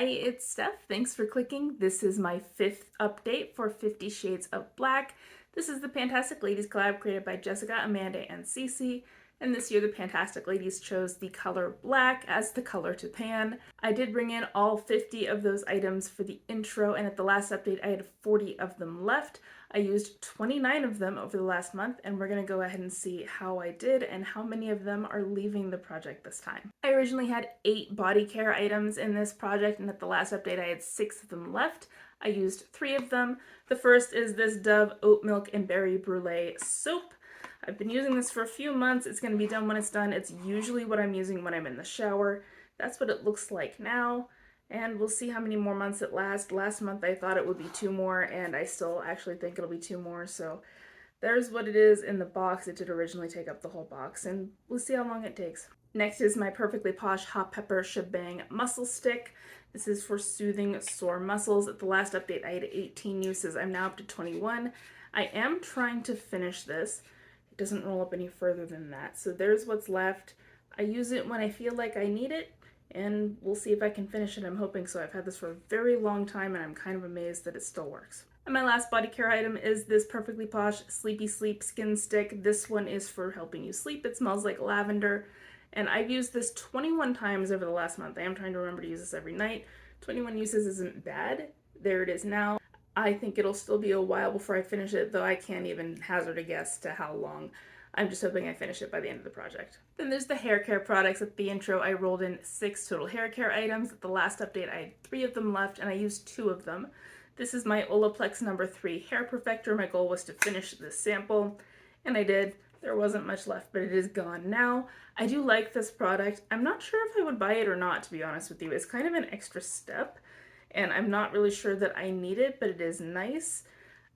Hi, it's Steph. Thanks for clicking. This is my 5th update for 50 Shades of Black. This is the Pantastic Ladies collab created by Jessica, Amanda, and Cece. And this year the Pantastic Ladies chose the color black as the color to pan. I did bring in all 50 of those items for the intro, and at the last update I had 40 of them left. I used 29 of them over the last month, and we're going to go ahead and see how I did and how many of them are leaving the project this time. I originally had 8 body care items in this project, and at the last update I had 6 of them left. I used 3 of them. The first is this Dove Oat Milk and Berry Brulee soap. I've been using this for a few months. It's going to be done when it's done. It's usually what I'm using when I'm in the shower. That's what it looks like now, and we'll see how many more months it lasts. Last month I thought it would be 2 more, and I still actually think it'll be 2 more, so there's what it is in the box. It did originally take up the whole box, and we'll see how long it takes. Next is my Perfectly Posh Hot Pepper Shebang Muscle Stick. This is for soothing sore muscles. At the last update I had 18 uses. I'm now up to 21. I am trying to finish this. It doesn't roll up any further than that, so there's what's left. I use it when I feel like I need it, and we'll see if I can finish it. I'm hoping so. I've had this for a very long time, and I'm kind of amazed that it still works. And my last body care item is this Perfectly Posh Sleepy Sleep Skin Stick. This one is for helping you sleep. It smells like lavender, and I've used this 21 times over the last month. I am trying to remember to use this every night. 21 uses isn't bad. There it is now. I think it'll still be a while before I finish it, though I can't even hazard a guess to how long. I'm just hoping I finish it by the end of the project. Then there's the hair care products. At the intro, I rolled in 6 total hair care items. At the last update, I had 3 of them left, and I used 2 of them. This is my Olaplex number 3 Hair Perfector. My goal was to finish this sample, and I did. There wasn't much left, but it is gone now. I do like this product. I'm not sure if I would buy it or not, to be honest with you. It's kind of an extra step, and I'm not really sure that I need it, but it is nice.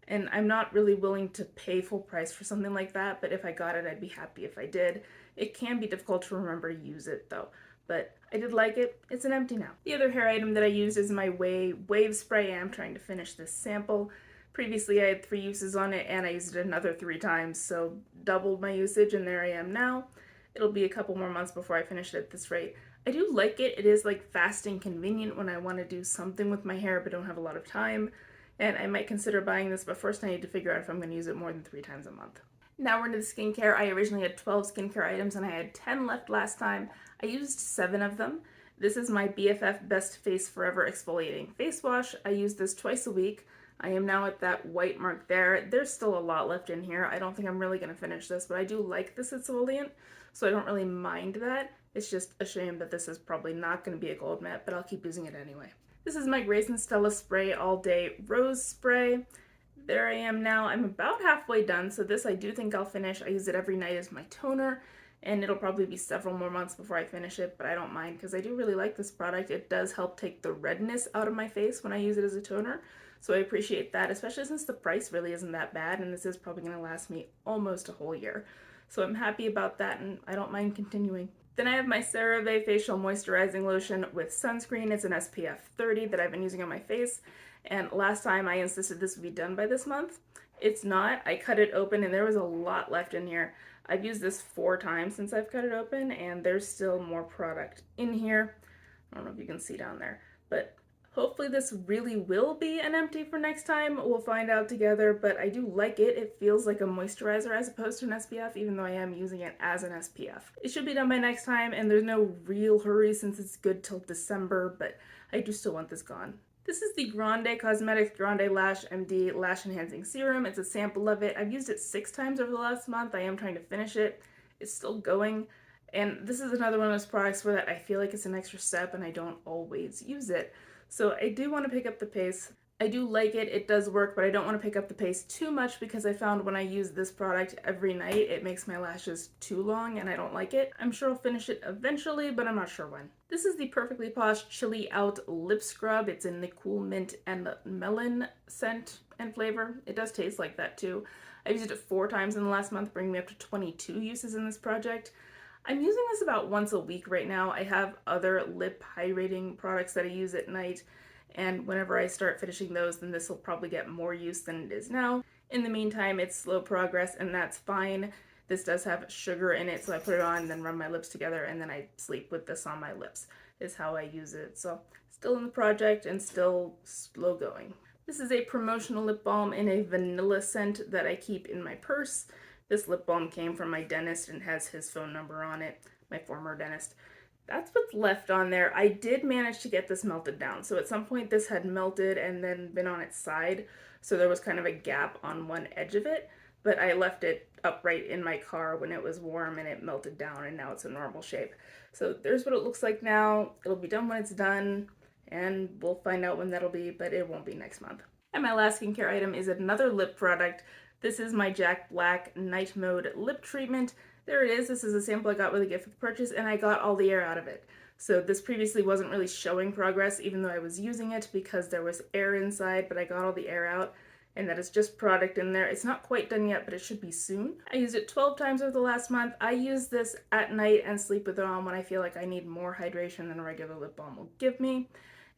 And I'm not really willing to pay full price for something like that, but if I got it, I'd be happy if I did. It can be difficult to remember to use it though, but I did like it. It's an empty now. The other hair item that I used is my Wave Spray. I'm trying to finish this sample. Previously I had 3 uses on it, and I used it another 3 times, so doubled my usage, and there I am now. It'll be a couple more months before I finish it at this rate. I do like it. It is like fast and convenient when I want to do something with my hair but don't have a lot of time. And I might consider buying this, but first I need to figure out if I'm going to use it more than 3 times a month. Now we're into the skincare. I originally had 12 skincare items, and I had 10 left last time. I used 7 of them. This is my BFF Best Face Forever Exfoliating Face Wash. I use this twice a week. I am now at that white mark there. There's still a lot left in here. I don't think I'm really going to finish this, but I do like this exfoliant, so I don't really mind that. It's just a shame that this is probably not going to be a gold matte, but I'll keep using it anyway. This is my Grace and Stella Spray All Day Rose Spray. There I am now. I'm about halfway done, so this I do think I'll finish. I use it every night as my toner, and it'll probably be several more months before I finish it, but I don't mind because I do really like this product. It does help take the redness out of my face when I use it as a toner, so I appreciate that, especially since the price really isn't that bad, and this is probably going to last me almost a whole year. So I'm happy about that, and I don't mind continuing. Then I have my CeraVe Facial Moisturizing Lotion with sunscreen. It's an SPF 30 that I've been using on my face, and last time I insisted this would be done by this month. It's not. I cut it open and there was a lot left in here. I've used this 4 times since I've cut it open, and there's still more product in here. I don't know if you can see down there, but hopefully this really will be an empty for next time. We'll find out together, but I do like it. It feels like a moisturizer as opposed to an SPF, even though I am using it as an SPF. It should be done by next time, and there's no real hurry since it's good till December, but I do still want this gone. This is the Grande Cosmetics Grande Lash MD Lash Enhancing Serum. It's a sample of it. I've used it 6 times over the last month. I am trying to finish it. It's still going. And this is another one of those products where that I feel like it's an extra step and I don't always use it. So I do want to pick up the pace. I do like it, it does work, but I don't want to pick up the pace too much because I found when I use this product every night, it makes my lashes too long and I don't like it. I'm sure I'll finish it eventually, but I'm not sure when. This is the Perfectly Posh Chilly Out Lip Scrub. It's in the Cool Mint and Melon scent and flavor. It does taste like that too. I've used it 4 times in the last month, bringing me up to 22 uses in this project. I'm using this about once a week right now. I have other lip hydrating products that I use at night, and whenever I start finishing those, then this will probably get more use than it is now. In the meantime, it's slow progress, and that's fine. This does have sugar in it, so I put it on and then run my lips together, and then I sleep with this on my lips is how I use it. So still in the project and still slow going. This is a promotional lip balm in a vanilla scent that I keep in my purse. This lip balm came from my dentist and has his phone number on it, my former dentist. That's what's left on there. I did manage to get this melted down. So at some point this had melted and then been on its side. So there was kind of a gap on one edge of it, but I left it upright in my car when it was warm and it melted down and now it's a normal shape. So there's what it looks like now. It'll be done when it's done and we'll find out when that'll be, but it won't be next month. And my last skincare item is another lip product. This is my Jack Black Night Mode Lip Treatment. There it is. This is a sample I got with a gift with purchase, and I got all the air out of it. So this previously wasn't really showing progress, even though I was using it because there was air inside, but I got all the air out, and that is just product in there. It's not quite done yet, but it should be soon. I used it 12 times over the last month. I use this at night and sleep with it on when I feel like I need more hydration than a regular lip balm will give me.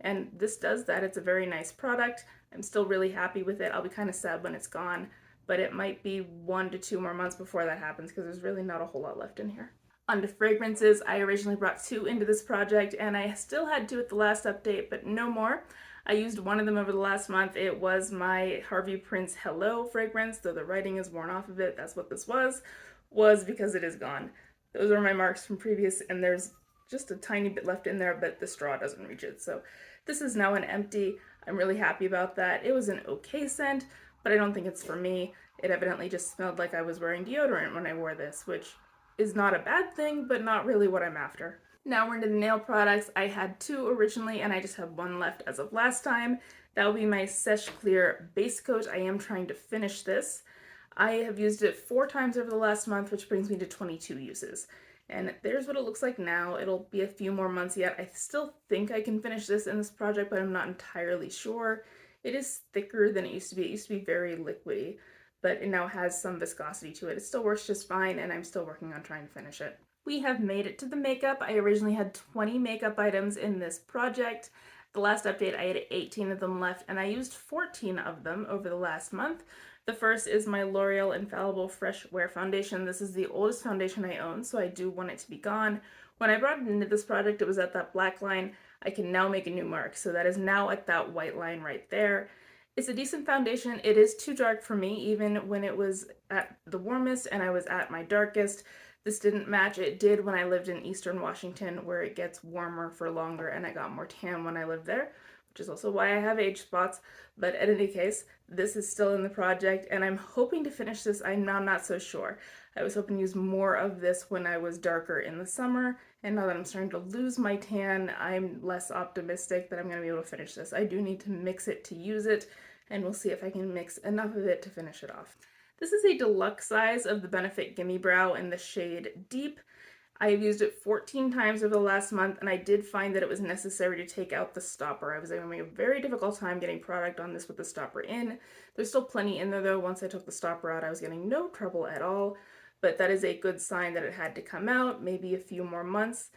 And this does that. It's a very nice product. I'm still really happy with it. I'll be kind of sad when it's gone, but it might be 1 to 2 more months before that happens because there's really not a whole lot left in here. On to fragrances. I originally brought 2 into this project and I still had 2 at the last update, but no more. I used one of them over the last month. It was my Harvey Prince Hello fragrance, though the writing is worn off of it. That's what this was because it is gone. Those are my marks from previous, and there's just a tiny bit left in there, but the straw doesn't reach it. So this is now an empty. I'm really happy about that. It was an okay scent, but I don't think it's for me. It evidently just smelled like I was wearing deodorant when I wore this, which is not a bad thing, but not really what I'm after. Now we're into the nail products. I had 2 originally, and I just have 1 left as of last time. That will be my Seche Clear Base Coat. I am trying to finish this. I have used it 4 times over the last month, which brings me to 22 uses. And there's what it looks like now. It'll be a few more months yet. I still think I can finish this in this project, but I'm not entirely sure. It is thicker than it used to be. It used to be very liquidy, but it now has some viscosity to it. It still works just fine, and I'm still working on trying to finish it. We have made it to the makeup. I originally had 20 makeup items in this project. The last update, I had 18 of them left, and I used 14 of them over the last month. The first is my L'Oreal Infallible Fresh Wear Foundation. This is the oldest foundation I own, so I do want it to be gone. When I brought it into this project, it was at that black line. I can now make a new mark, so that is now at that white line right there. It's a decent foundation. It is too dark for me, even when it was at the warmest and I was at my darkest. This didn't match. It did when I lived in Eastern Washington, where it gets warmer for longer, and I got more tan when I lived there, which is also why I have age spots. But in any case, this is still in the project, and I'm hoping to finish this. I'm now not so sure. I was hoping to use more of this when I was darker in the summer, and now that I'm starting to lose my tan, I'm less optimistic that I'm going to be able to finish this. I do need to mix it to use it, and we'll see if I can mix enough of it to finish it off. This is a deluxe size of the Benefit Gimme Brow in the shade Deep. I have used it 14 times over the last month, and I did find that it was necessary to take out the stopper. I was having a very difficult time getting product on this with the stopper in. There's still plenty in there though. Once I took the stopper out, I was getting no trouble at all, but that is a good sign that it had to come out, maybe a few more months.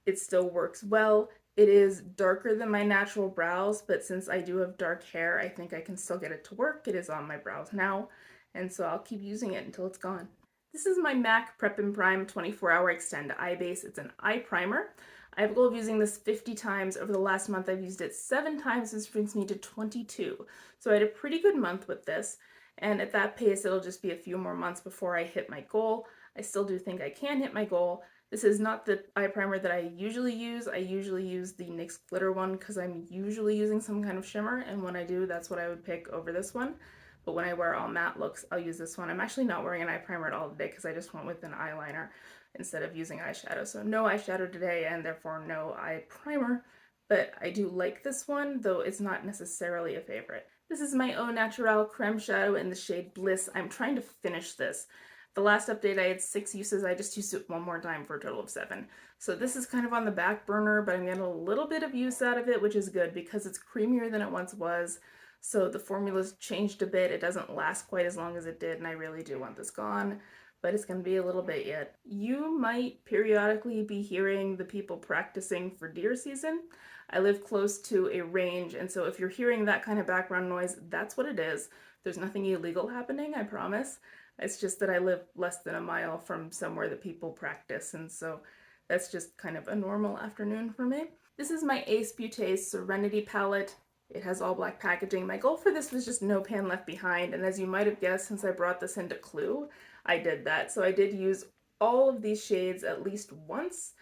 It still works well. It is darker than my natural brows, but since I do have dark hair, I think I can still get it to work. It is on my brows now, and so I'll keep using it until it's gone. This is my MAC Prep and Prime 24-Hour Extend Eye Base. It's an eye primer. I have a goal of using this 50 times. Over the last month, I've used it 7 times. This brings me to 22. So I had a pretty good month with this. And at that pace, it'll just be a few more months before I hit my goal. I still do think I can hit my goal. This is not the eye primer that I usually use. I usually use the NYX Glitter one because I'm usually using some kind of shimmer. And when I do, that's what I would pick over this one. But when I wear all matte looks, I'll use this one. I'm actually not wearing an eye primer at all today because I just went with an eyeliner instead of using eyeshadow. So no eyeshadow today and therefore no eye primer. But I do like this one, though it's not necessarily a favorite. This is my Au Naturel Creme Shadow in the shade Bliss. I'm trying to finish this. The last update I had 6 uses. I just used it 1 more time for a total of 7. So this is kind of on the back burner, but I'm getting a little bit of use out of it, which is good because it's creamier than it once was. So the formula's changed a bit. It doesn't last quite as long as it did, and I really do want this gone, but it's going to be a little bit yet. You might periodically be hearing the people practicing for deer season. I live close to a range, and so if you're hearing that kind of background noise, that's what it is. There's nothing illegal happening, I promise. It's just that I live less than a mile from somewhere that people practice, and so that's just kind of a normal afternoon for me. This is my Ace Beauté Serenity palette. It has all black packaging. My goal for this was just no pan left behind, and as you might have guessed, since I brought this into Clue, I did that. So I did use all of these shades at least once.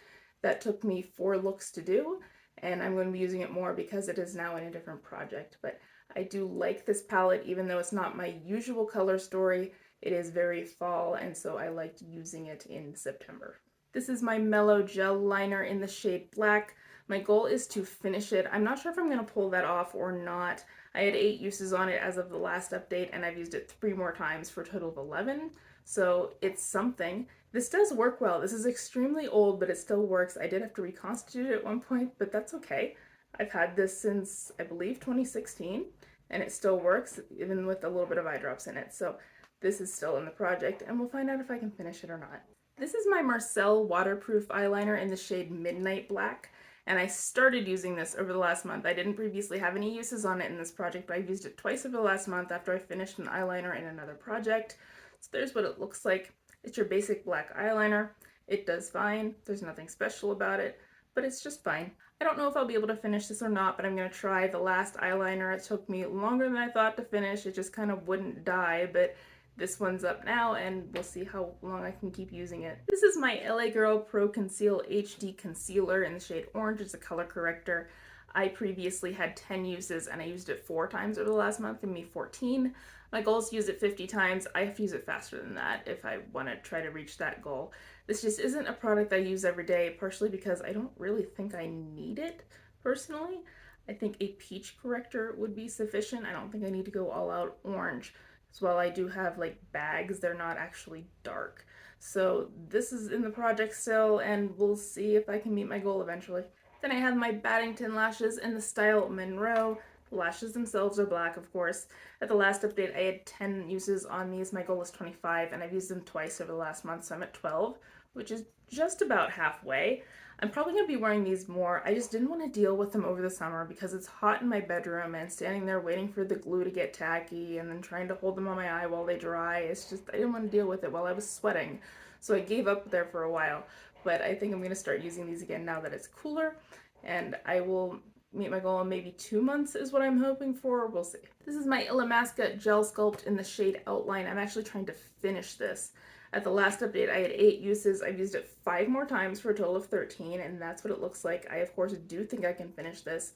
That took me 4 looks to do, and I'm going to be using it more because it is now in a different project. But I do like this palette, even though it's not my usual color story. It is very fall, and so I liked using it in September. This is my Mellow Gel Liner in the shade Black. My goal is to finish it. I'm not sure if I'm going to pull that off or not. I had 8 uses on it as of the last update, and I've used it 3 more times for a total of 11. So it's something. This does work well. This is extremely old, but it still works. I did have to reconstitute it at one point, but that's okay. I've had this since, I believe, 2016, and it still works, even with a little bit of eye drops in it. So this is still in the project, and we'll find out if I can finish it or not. This is my Marcel waterproof eyeliner in the shade Midnight Black, and I started using this over the last month. I didn't previously have any uses on it in this project, but I've used it twice over the last month after I finished an eyeliner in another project. So there's what it looks like. It's your basic black eyeliner. It does fine. There's nothing special about it, but it's just fine. I don't know if I'll be able to finish this or not, but I'm going to try. The last eyeliner, it took me longer than I thought to finish. It just kind of wouldn't die, but this one's up now, and we'll see how long I can keep using it. This is my LA Girl Pro Conceal HD Concealer in the shade Orange. It's a color corrector. I previously had 10 uses, and I used it 4 times over the last month, giving me 14. My goal is to use it 50 times. I have to use it faster than that if I want to try to reach that goal. This just isn't a product I use every day, partially because I don't really think I need it personally. I think a peach corrector would be sufficient. I don't think I need to go all out orange. So while I do have like bags, they're not actually dark. So this is in the project still, and we'll see if I can meet my goal eventually. Then I have my Baddington lashes in the style Monroe. The lashes themselves are black, of course. At the last update, I had 10 uses on these. My goal is 25, and I've used them twice over the last month, so I'm at 12, which is just about halfway. I'm probably going to be wearing these more. I just didn't want to deal with them over the summer because it's hot in my bedroom, and standing there waiting for the glue to get tacky and then trying to hold them on my eye while they dry. It's just, I didn't want to deal with it while I was sweating. So I gave up there for a while. But I think I'm going to start using these again now that it's cooler, and I will meet my goal in maybe 2 months is what I'm hoping for. We'll see. This is my Illamasqua Gel Sculpt in the shade Outline. I'm actually trying to finish this. At the last update, I had 8 uses. I've used it 5 more times for a total of 13, and that's what it looks like. I, of course, do think I can finish this.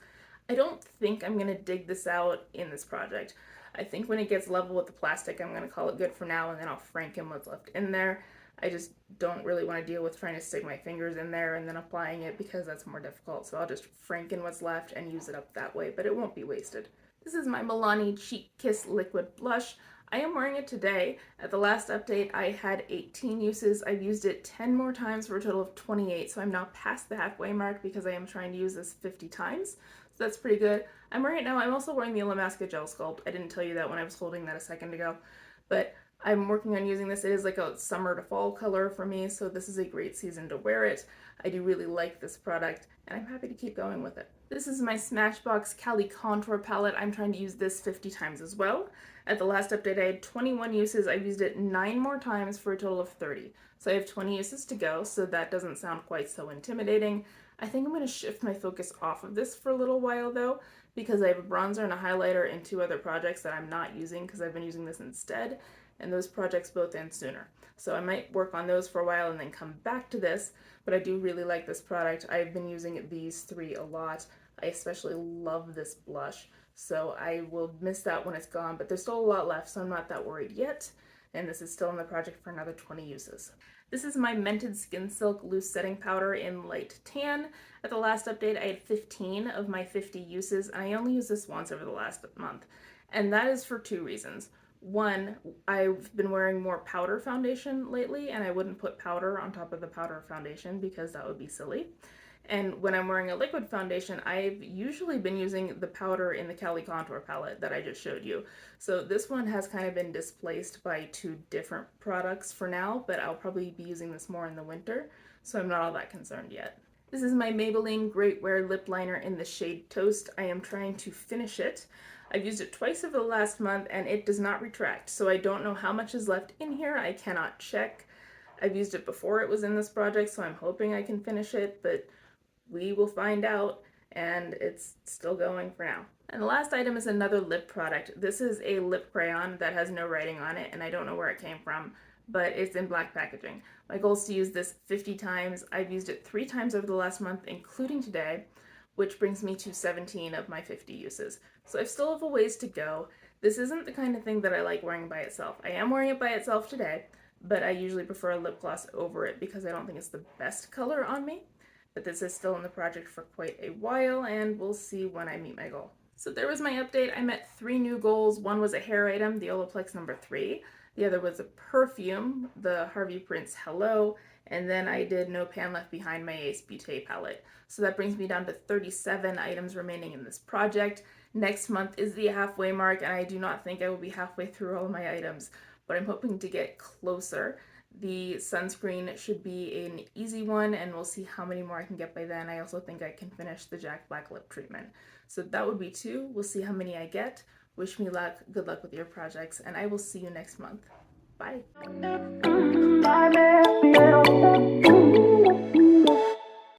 I don't think I'm going to dig this out in this project. I think when it gets level with the plastic, I'm going to call it good for now, and then I'll franken what's left in there. I just don't really want to deal with trying to stick my fingers in there and then applying it because that's more difficult. So I'll just franken what's left and use it up that way, but it won't be wasted. This is my Milani Cheek Kiss Liquid Blush. I am wearing it today. At the last update, I had 18 uses. I've used it 10 more times for a total of 28, so I'm now past the halfway mark because I am trying to use this 50 times. So that's pretty good. I'm wearing it now. I'm also wearing the Illamasqua Gel Sculpt. I didn't tell you that when I was holding that a second ago, but I'm working on using this. It is like a summer to fall color for me, so this is a great season to wear it. I do really like this product, and I'm happy to keep going with it. This is my Smashbox Cali Contour Palette. I'm trying to use this 50 times as well. At the last update, I had 21 uses. I've used it 9 more times for a total of 30. So I have 20 uses to go, so that doesn't sound quite so intimidating. I think I'm going to shift my focus off of this for a little while, though, because I have a bronzer and a highlighter in 2 other projects that I'm not using because I've been using this instead, and those projects both end sooner. So I might work on those for a while and then come back to this, but I do really like this product. I've been using these 3 a lot. I especially love this blush, so I will miss that when it's gone, but there's still a lot left, so I'm not that worried yet, and this is still in the project for another 20 uses. This is my Mented Skin Silk Loose Setting Powder in Light Tan. At the last update, I had 15 of my 50 uses, and I only used this once over the last month, and that is for 2 reasons. One, I've been wearing more powder foundation lately, and I wouldn't put powder on top of the powder foundation because that would be silly. And when I'm wearing a liquid foundation, I've usually been using the powder in the Cali Contour palette that I just showed you. So this one has kind of been displaced by 2 different products for now, but I'll probably be using this more in the winter, so I'm not all that concerned yet. This is my Maybelline Great Wear Lip Liner in the shade Toast. I am trying to finish it. I've used it twice over the last month and it does not retract, so I don't know how much is left in here. I cannot check. I've used it before it was in this project, so I'm hoping I can finish it, but we will find out, and it's still going for now. And the last item is another lip product. This is a lip crayon that has no writing on it, and I don't know where it came from, but it's in black packaging. My goal is to use this 50 times. I've used it 3 times over the last month, including today, which brings me to 17 of my 50 uses. So I still have a ways to go. This isn't the kind of thing that I like wearing by itself. I am wearing it by itself today, but I usually prefer a lip gloss over it because I don't think it's the best color on me. But this is still in the project for quite a while, and we'll see when I meet my goal. So there was my update. I met 3 new goals. One was a hair item, the Olaplex number 3. The other was a perfume, the Harvey Prince Hello, and then I did No Pan Left Behind, my Ace Beauté palette. So that brings me down to 37 items remaining in this project. Next month is the halfway mark, and I do not think I will be halfway through all my items, but I'm hoping to get closer. The sunscreen should be an easy one, and we'll see how many more I can get by then. I also think I can finish the Jack Black lip treatment. So that would be 2. We'll see how many I get. Wish me luck, good luck with your projects, and I will see you next month. Bye.